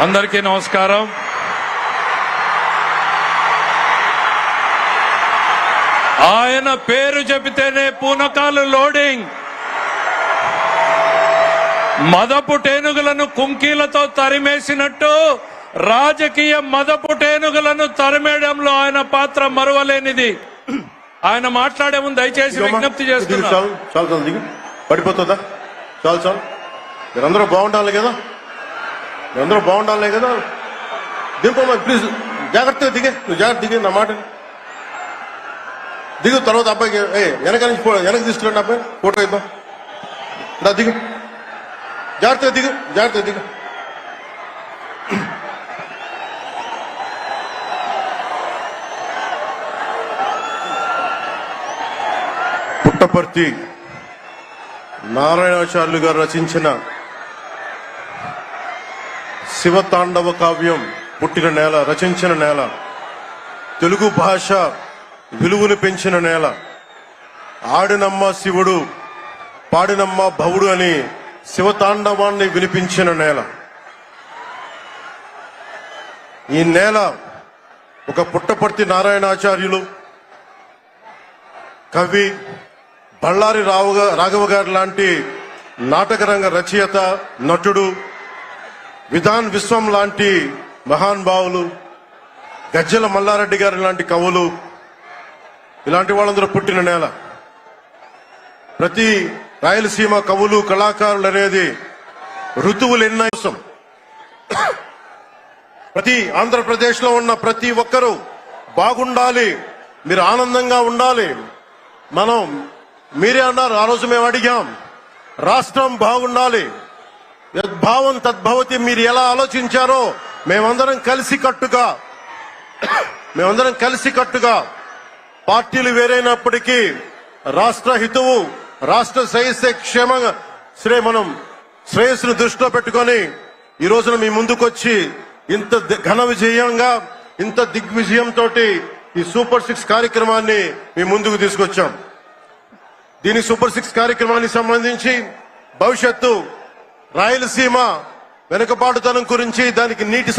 అందరికీ నమస్కారం. ఆయన పేరు చెబితేనే పూనకాలు లోడింగ్. మదపు టేనుగులను కుంకీలతో తరిమేసినట్టు రాజకీయ మదపు టేనుగులను తరిమేయడంలో ఆయన పాత్ర మరువలేనిది. ఆయన మాట్లాడే ముందు దయచేసి విజ్ఞప్తి చేస్తున్నారు. పడిపోతుందా? చాలు చాలు. మీరందరూ బాగుండాలి కదా, మీరందరూ బాగుండాలి కదా. దింపమ్మా ప్లీజ్, జాగ్రత్తగా దిగే, నువ్వు జాగ్రత్త దిగే, నా మాట దిగు. తర్వాత అబ్బాయికి వెనక నుంచి వెనక్కి తీసుకురండి, అబ్బాయి ఫోటో ఇద్దాం. నా దిగు, జాగ్రత్తగా దిగు, జాగ్రత్తగా దిగు. పుట్టపర్తి నారాయణాచార్యులు గారు రచించిన శివతాండవ కావ్యం పుట్టిన నేల, రచించిన నేల, తెలుగు భాష విలువను పెంచిన నేల, ఆడినమ్మ శివుడు పాడినమ్మ భవుడు అని శివతాండవాన్ని వినిపించిన నేల. ఈ నేల ఒక పుట్టపర్తి నారాయణాచార్యులు, కవి బళ్ళారి రాఘవ గారు లాంటి నాటకరంగ రచయిత, నటుడు, విధాన్ విశ్వం లాంటి మహానుభావులు, గజ్జల మల్లారెడ్డి గారి లాంటి కవులు, ఇలాంటి వాళ్ళందరూ పుట్టిన నేల. ప్రతి రాయలసీమ కవులు కళాకారులు అనేది ఋతువులు ఎన్నోసం. ప్రతి ఆంధ్రప్రదేశ్ లో ఉన్న ప్రతి ఒక్కరూ బాగుండాలి, మీరు ఆనందంగా ఉండాలి. మనం మీరే అన్నారు, ఆ రోజు మేము అడిగాం, రాష్ట్రం బాగుండాలి, యద్భావం తద్భవతి. మీరు ఎలా ఆలోచించారో మేమందరం కలిసికట్టుగా పార్టీలు వేరైనప్పటికీ రాష్ట్ర హితువు, రాష్ట్ర మనం శ్రేయస్సును దృష్టిలో పెట్టుకొని ఈ రోజున మీ ముందుకొచ్చి ఇంత ఘన విజయంగా, ఇంత దిగ్విజయంతో ఈ సూపర్ 6 కార్యక్రమాన్ని మీ ముందుకు తీసుకొచ్చాం. దీని సూపర్ 6 కార్యక్రమానికి సంబంధించి భవిష్యత్తు రాయలసీమ వెనుకబాటుతనం గురించి, దానికి నీటి